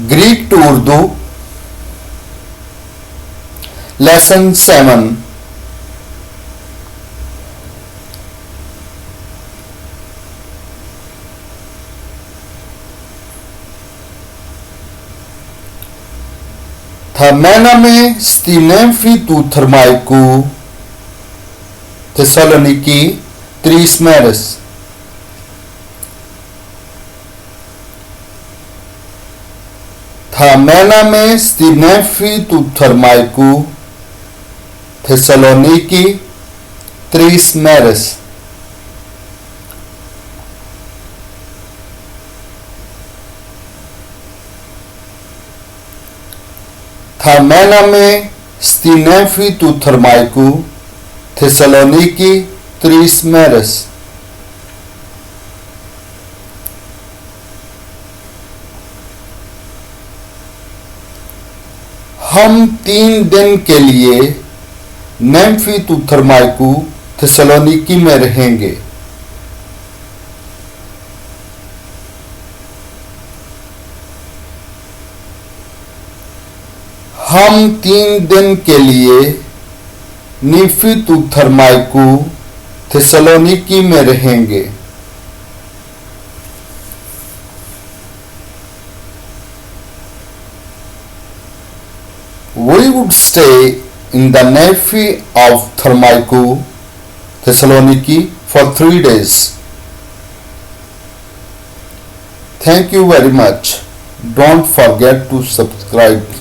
Greek to Urdu, Lesson 7. Themename stinemfi tu thermaiku Thessaloniki 3 meres. Themename stinemfi tu thermaiku Thessaloniki 3 meres. Themename stinemfi tu thermaiku Thessaloniki 3 meres. हम 3 दिन के लिए नेम्फी तू थर्माइकू थेसलोनिकी में रहेंगे। हम 3 दिन के लिए नीफी तू थर्माइकू थेसलोनिकी में रहेंगे। We would stay in the Nephi of Thermaiku, Thessaloniki for 3 days. Thank you very much. Don't forget to subscribe.